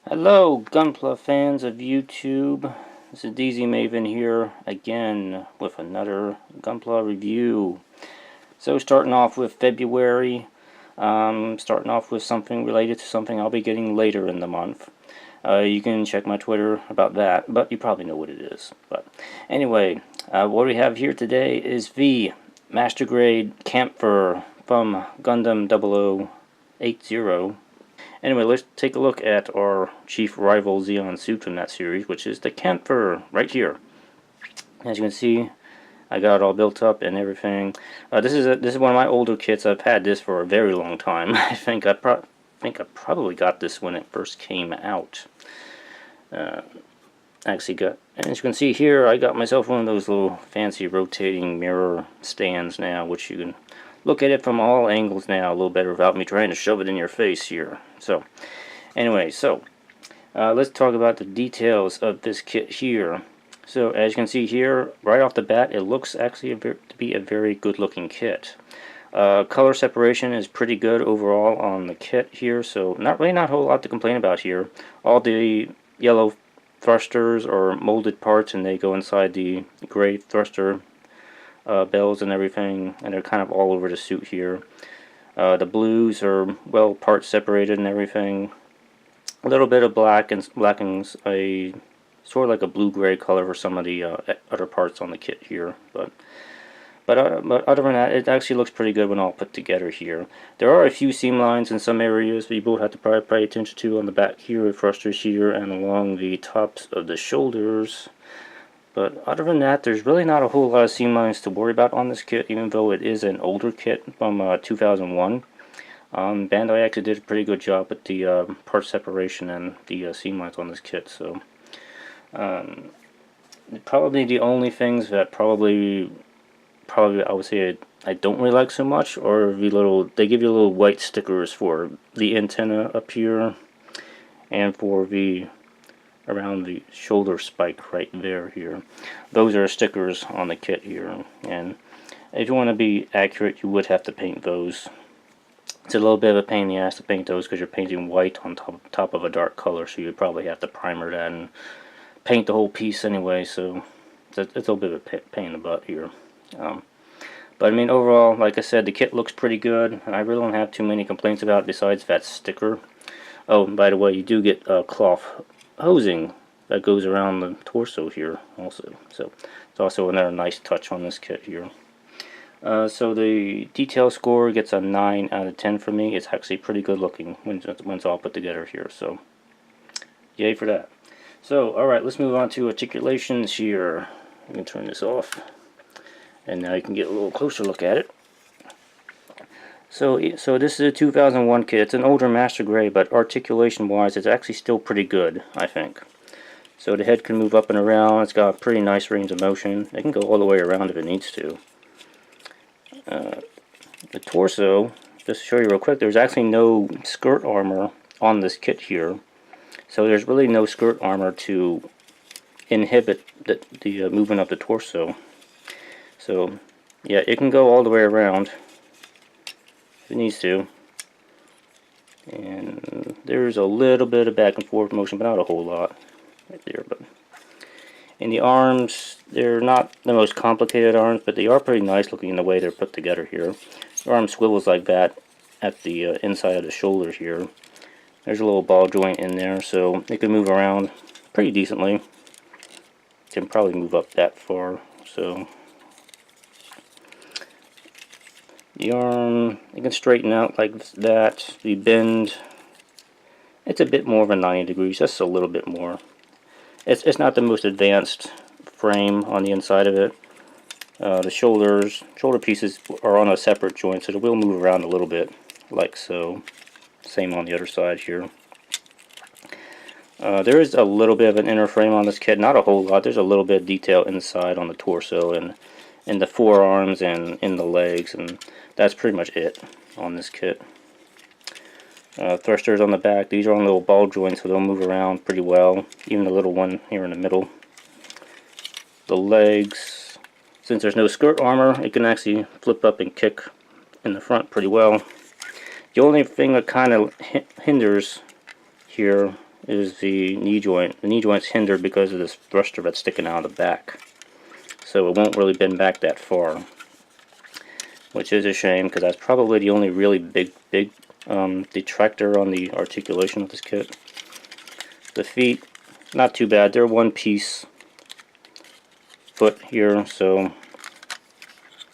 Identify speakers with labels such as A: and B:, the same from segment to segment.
A: Hello, Gunpla fans of YouTube. This is DZ Maven here again with another Gunpla review. So starting off with February, starting off with something related to something I'll be getting later in the month. You can check my Twitter about that, but you probably know what it is. But anyway, what we have here today is the Master Grade Kampfer from Gundam 0080. Anyway, let's take a look at our chief rival Zeon suit from that series, which is the Kampfer, right here. As you can see, I got it all built up and everything. This is one of my older kits. I've had this for a very long time. I think I probably got this when it first came out. Actually got, as you can see here, I got myself one of those little fancy rotating mirror stands now, which you can look at it from all angles now a little better without me trying to shove it in your face here. So, anyway, let's talk about the details of this kit here. So, as you can see here, right off the bat, it looks actually to be a very good looking kit. Color separation is pretty good overall on the kit here, so not a whole lot to complain about here. All the yellow thrusters are molded parts and they go inside the gray thruster bells and everything, and they're kind of all over the suit here. The blues are well part separated and everything. A little bit of blackens a sort of like a blue-gray color for some of the other parts on the kit here, but other than that, it actually looks pretty good when all put together here. There are a few seam lines in some areas that you both have to probably pay attention to on the back here, thrusters here, and along the tops of the shoulders. But other than that, there's really not a whole lot of seam lines to worry about on this kit, even though it is an older kit from 2001. Bandai actually did a pretty good job with the part separation and the seam lines on this kit. So probably the only things that probably I would say I don't really like so much are they give you little white stickers for the antenna up here and for around the shoulder spike right here. Those are stickers on the kit here, and if you want to be accurate, you would have to paint those. It's a little bit of a pain in the ass to paint those because you're painting white on top of a dark color, so you'd probably have to primer that and paint the whole piece anyway, so it's a little bit of a pain in the butt here. But I mean, overall, like I said, the kit looks pretty good, and I really don't have too many complaints about it besides that sticker. Oh, and by the way, you do get cloth hosing that goes around the torso here also, so it's also another nice touch on this kit here. So the detail score gets a 9 out of 10 for me. It's actually pretty good looking when it's all put together here, so yay for that. So alright, let's move on to articulations here. I'm going to turn this off, and now you can get a little closer look at it. So this is a 2001 kit. It's an older Master Grade, but articulation wise it's actually still pretty good, I think. So the head can move up and around. It's got a pretty nice range of motion. It can go all the way around if it needs to. The torso, just to show you real quick, there's actually no skirt armor on this kit here. So there's really no skirt armor to inhibit the movement of the torso. So yeah, it can go all the way around if it needs to, and there's a little bit of back and forth motion, but not a whole lot right there. But in the arms, they're not the most complicated arms, but they are pretty nice looking in the way they're put together here. The arm swivels like that at the inside of the shoulder here. There's a little ball joint in there, so it can move around pretty decently. Can probably move up that far, so the arm, you can straighten out like that. The bend, it's a bit more of a 90 degrees, just a little bit more. It's not the most advanced frame on the inside of it. The shoulder pieces are on a separate joint, so it will move around a little bit, like so. Same on the other side here. There is a little bit of an inner frame on this kit, not a whole lot. There's a little bit of detail inside on the torso and in the forearms and in the legs, and that's pretty much it on this kit. Thrusters on the back, these are on little ball joints, so they'll move around pretty well, even the little one here in the middle. The legs, since there's no skirt armor, it can actually flip up and kick in the front pretty well. The only thing that kind of hinders here is the knee joint. The knee joint's hindered because of this thruster that's sticking out of the back. So it won't really bend back that far, which is a shame because that's probably the only really big detractor on the articulation of this kit. The feet, not too bad. They're one piece foot here, so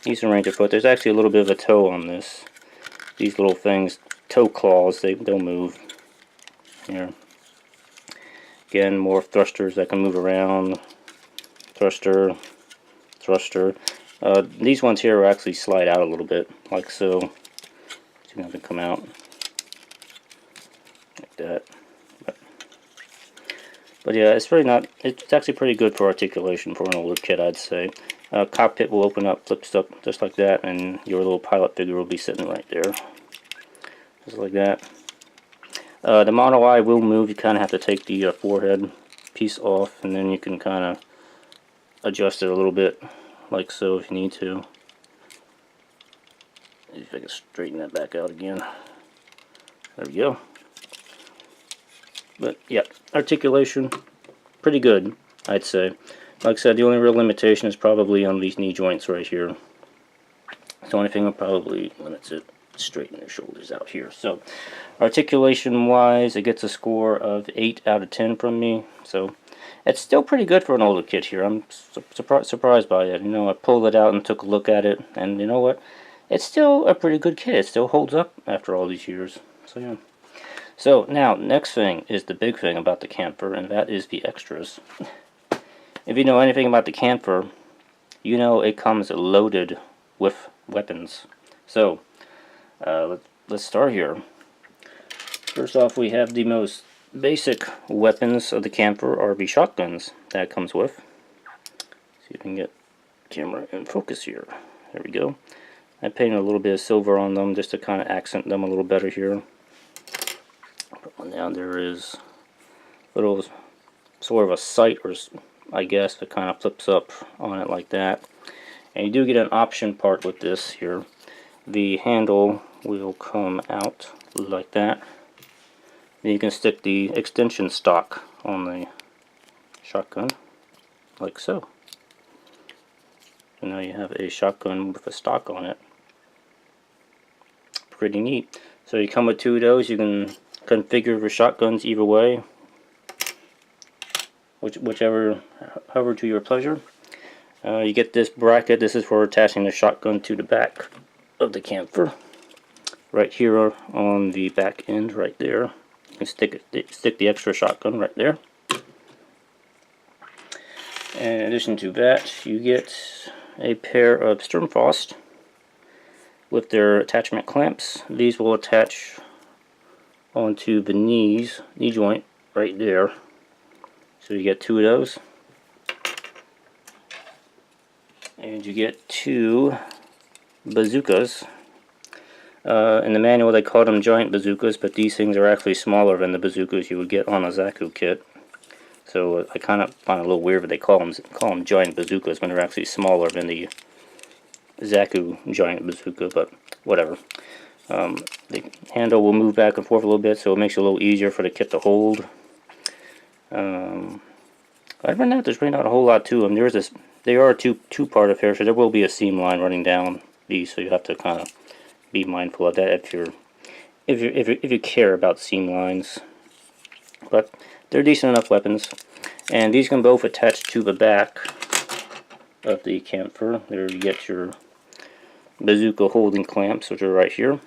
A: decent range of foot. There's actually a little bit of a toe on this. These little things, toe claws, they'll move here. Again, more thrusters that can move around. Thruster, thruster. These ones here will actually slide out a little bit, like so. So you have to come out like that. But yeah, it's really not. It's actually pretty good for articulation for an older kit, I'd say. Cockpit will open up, flips up just like that, and your little pilot figure will be sitting right there, just like that. The model eye will move. You kind of have to take the forehead piece off, and then you can kind of adjust it a little bit, like so, if you need to. If I can straighten that back out again. There we go. But yeah, articulation, pretty good, I'd say. Like I said, the only real limitation is probably on these knee joints right here. The only thing that probably limits it, straighten the shoulders out here. So, articulation-wise, it gets a score of 8 out of 10 from me. So, it's still pretty good for an older kit here. I'm surprised by it. You know, I pulled it out and took a look at it, and you know what? It's still a pretty good kit. It still holds up after all these years. So, yeah. So now, next thing is the big thing about the Kampfer, and that is the extras. If you know anything about the Kampfer, you know it comes loaded with weapons. So, let's start here. First off, we have the most basic weapons of the Kampfer are the shotguns that it comes with. See if I can get the camera in focus here. There we go. I painted a little bit of silver on them just to kind of accent them a little better here. Put one down. There is a little sort of a sight, or I guess, that kind of flips up on it like that. And you do get an option part with this here. The handle will come out like that. Then you can stick the extension stock on the shotgun, like so. So now you have a shotgun with a stock on it. Pretty neat. So you come with two of those. You can configure your shotguns either way, however to your pleasure. You get this bracket. This is for attaching the shotgun to the back of the Kampfer. Right here on the back end, right there. You can stick the extra shotgun right there. And in addition to that, you get a pair of Sturmfaust with their attachment clamps. These will attach onto the knee joint right there. So you get two of those. And you get two bazookas. In the manual they call them giant bazookas, but these things are actually smaller than the bazookas you would get on a Zaku kit. So I kind of find it a little weird that they call them giant bazookas when they're actually smaller than the Zaku giant bazooka, but whatever. The handle will move back and forth a little bit, so it makes it a little easier for the kit to hold. Other than that, there's really not a whole lot to them. They are a two-part affair, so there will be a seam line running down these, so you have to kind of be mindful of that if you care about seam lines. But they're decent enough weapons, and these can both attach to the back of the Kampfer. There you get your bazooka holding clamps, which are right here.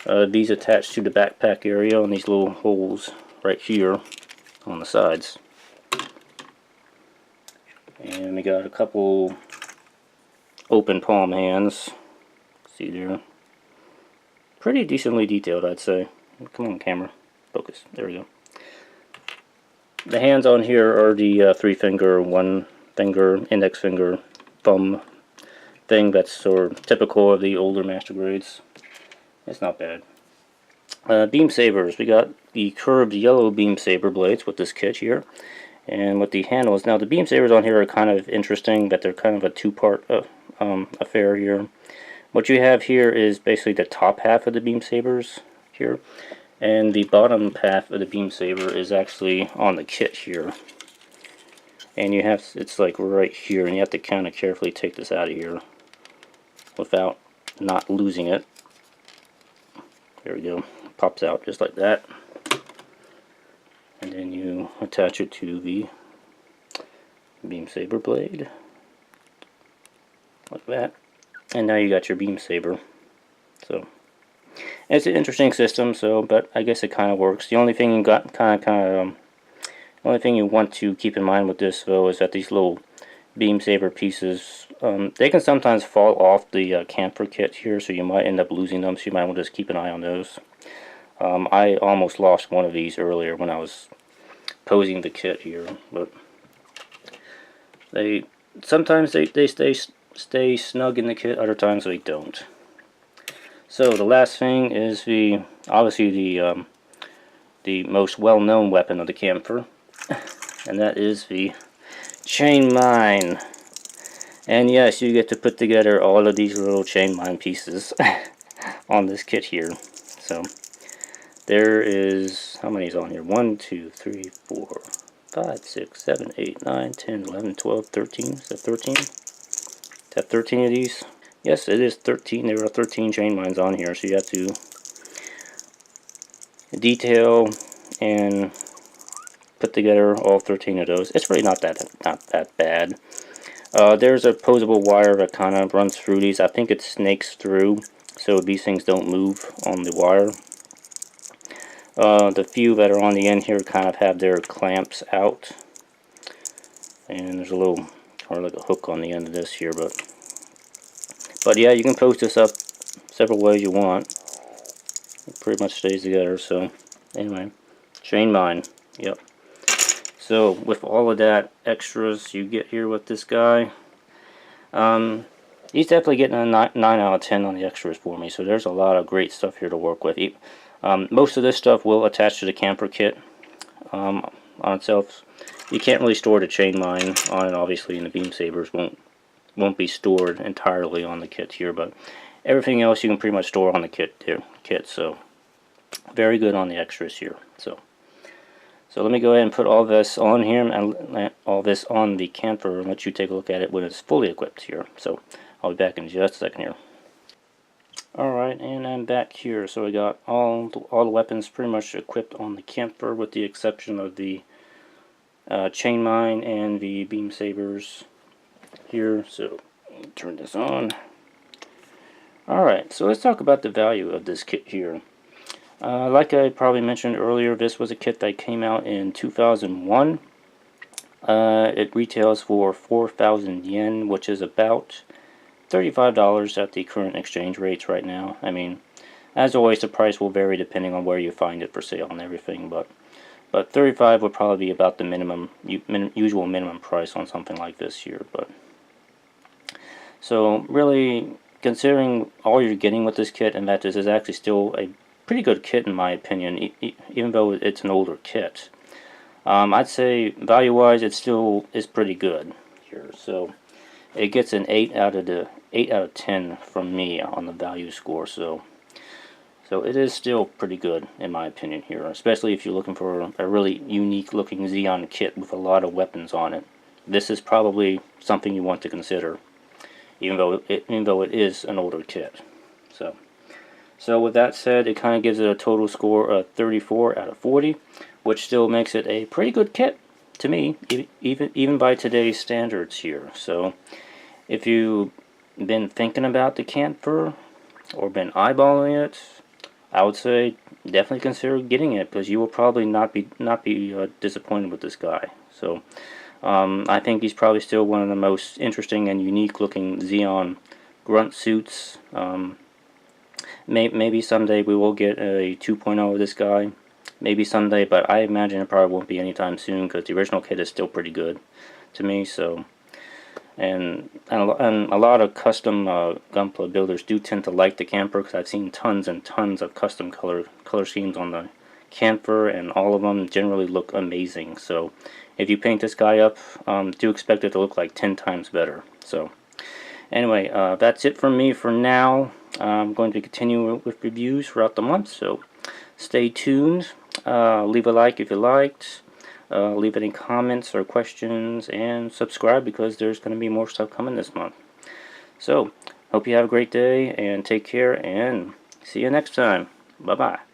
A: These attach to the backpack area on these little holes right here on the sides. And we got a couple open palm hands. See there? Pretty decently detailed, I'd say. Come on, camera. Focus. There we go. The hands on here are the 3-finger, 1-finger, index finger, thumb thing that's sort of typical of the older master grades. It's not bad. Beam sabers. We got the curved yellow beam saber blades with this kit here, and with the handles. Now the beam sabers on here are kind of interesting, but they're kind of a two-part affair here. What you have here is basically the top half of the beam sabers here, And the bottom half of the beam saber is actually on the kit here. And you have, it's like right here, and you have to kind of carefully take this out of here without not losing it. There we go. Pops out just like that. And then you attach it to the beam saber blade. Like that. And now you got your beam saber. So it's an interesting system, but I guess it kind of works. The only thing you got the only thing you want to keep in mind with this, though, is that these little beam saber pieces, they can sometimes fall off the Kampfer kit here, so you might end up losing them, so you might want to just keep an eye on those. I almost lost one of these earlier when I was posing the kit here, but sometimes they stay snug in the kit, other times they don't. So the last thing is obviously the most well-known weapon of the Kampfer, and that is the chain mine. And yes, you get to put together all of these little chain mine pieces on this kit here. So there is, how many is on here? 1, 2, 3, 4, 5, 6, 7, 8, 9, 10, 11, 12, 13. Is that 13? Is that 13 of these? Yes, it is 13. There are 13 chain mines on here, so you have to detail and put together all 13 of those. It's really not that bad. There's a posable wire that kind of runs through these. I think it snakes through, so these things don't move on the wire. The few that are on the end here kind of have their clamps out, and there's a little, or like a hook on the end of this here, but yeah, you can post this up several ways you want. It pretty much stays together. So anyway, chain mine. Yep. So with all of that extras you get here with this guy, he's definitely getting a 9 out of 10 on the extras for me. So there's a lot of great stuff here to work with. Most of this stuff will attach to the Kampfer kit on itself. You can't really store the chain mine on it, obviously, and the beam sabers won't be stored entirely on the kit here, but everything else you can pretty much store on the kit. So very good on the extras here. So let me go ahead and put all this on here, and all this on the Kampfer, and let you take a look at it when it's fully equipped here. So I'll be back in just a second here. Alright, and I'm back here. So I got all the weapons pretty much equipped on the Kampfer, with the exception of the chain mine and the beam sabers here. So turn this on. Alright, so let's talk about the value of this kit here. Like I probably mentioned earlier, this was a kit that came out in 2001. It retails for 4,000 yen, which is about $35 at the current exchange rates right now. I mean, as always, the price will vary depending on where you find it for sale and everything, but 35 would probably be about the usual minimum price on something like this here. But so really, considering all you're getting with this kit, and that this is actually still a pretty good kit in my opinion, even though it's an older kit, I'd say value-wise it still is pretty good here. So it gets an 8 out of 10 from me on the value score. So it is still pretty good in my opinion here, especially if you're looking for a really unique looking Zeon kit with a lot of weapons on it. This is probably something you want to consider, even though it is an older kit. So with that said, it kind of gives it a total score of 34 out of 40, which still makes it a pretty good kit to me, even by today's standards here. So if you've been thinking about the Kampfer or been eyeballing it, I would say definitely consider getting it, because you will probably not be disappointed with this guy. So I think he's probably still one of the most interesting and unique looking Zeon grunt suits. Maybe someday we will get a 2.0 of this guy. Maybe someday, but I imagine it probably won't be anytime soon, because the original kit is still pretty good to me. So, and a lot of custom Gunpla builders do tend to like the Kampfer, because I've seen tons and tons of custom color schemes on the Kampfer, and all of them generally look amazing. So if you paint this guy up, do expect it to look like 10 times better. So anyway, that's it from me for now. I'm going to continue with reviews throughout the month, so stay tuned. Leave a like if you liked. Leave any comments or questions, and subscribe because there's going to be more stuff coming this month. So, hope you have a great day, and take care, and see you next time. Bye-bye.